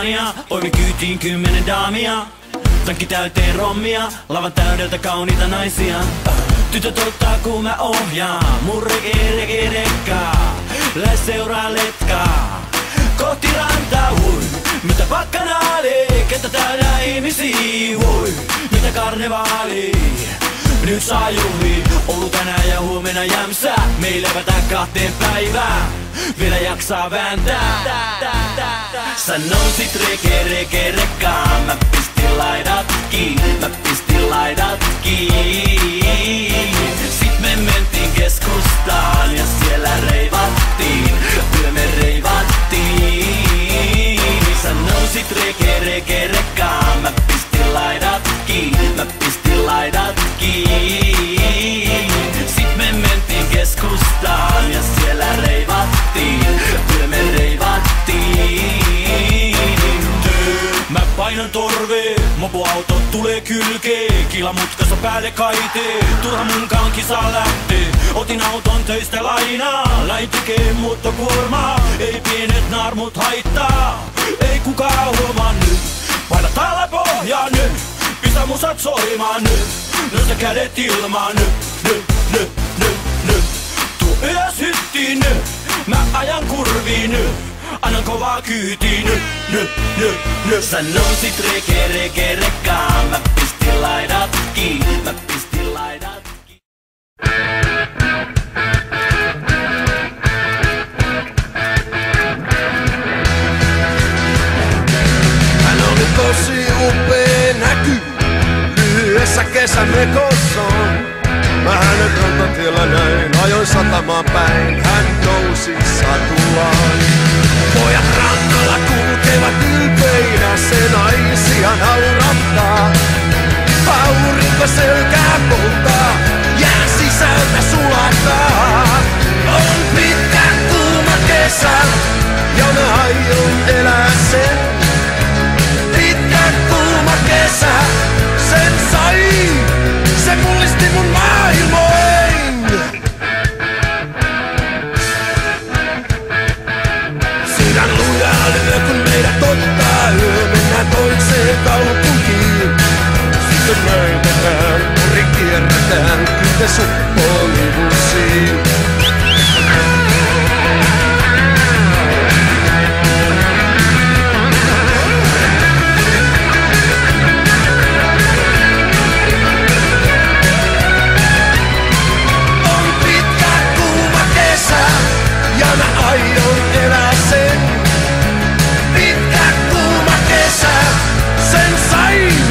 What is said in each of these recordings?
champagnea, poimi kyytiin 10 daamia. Tankki täyteen rommia, lavan täydeltä kauniita naisia. Tytöt ottaa kun mä ohjaan, mun rekkaa. Lähes seuraa letkaa, kohti rantaa, hui. Mitä bakkanaalia, ketä täydä ihmisiä, voi. Mitä karnevaali, nyt saa juhlia. Ollut tänään ja huomenna jämsää, me ei levätä 2 päivään. Vielä jaksaa vääntää. Sä nousit rekkaan, mä pistin laidat kiinni. Sit me mentiin keskustaan ja siellä reivattiin, kyllä me reivattiin. Sä nousit rekkaan, mä pistin laidat kiinni. Sit me mentiin keskustaan ja siellä reivattiin, kyllä me reivattiin. Mä painan torvee, mopoauto tulee kylkeen. Kilamutkassa päälle kaitee, turha munkaan kisa lähtee. Otin auton töistä lainaa, lähin tekee muuttokuormaa. Ei pienet naarmut haittaa, ei kukaan huomaa nyt. Paina täällä pohjaa nyt, pistä musat soimaan nyt. Nostaa kädet ilmaan nyt. Tuu ylös hyttiin nyt, mä ajan kurviin nyt. Annan kovaa kyytiin nyt. Sä nousit rekkaan, mä pistin laidat kiinni, Hän oli tosi upea näky lyhyessä kesämekossaan. Mä hänet rantatiellä näin, ajoin satamaan päin, hän nousi satulaan. Pojat rannalla kulkevat ylpeinä, se naisia naurattaa. Aurinko selkää polttaa, jään sisältä sulattaa. On pitkä kuuma kesä, ja mä aion elää sen. Pitkä kuuma kesä, sen sai, se mullisti mun maailmoin. Sydän lujaa lyö, kun meidät ottaa yö. Mennään toiseen kaupunkiin. Sitten näytetään, pori kierretään, kyte suppolivusiin. On pitkä kuuma kesä, ja mä aion elää sen. Pitkä kuuma kesä, sen sain.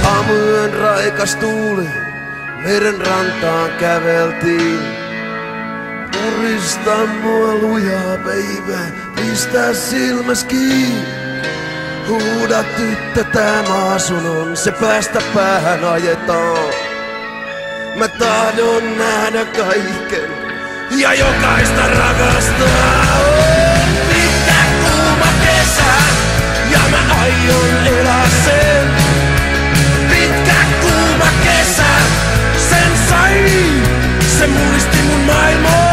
Aamuyön raikas tuuli, meren rantaan käveltiin. Purista mua lujaa, baby, pistä silmäs kiinni. Huuda tyttö, tää maa sun on, se päästä päähän ajetaan. Mä tahdon nähdä kaiken ja jokaista rakastaa. On pitkä kuuma kesä, ja mä aion elää sen. Pitkä kuuma kesä, sen sai, se mullisti mun maailmoin.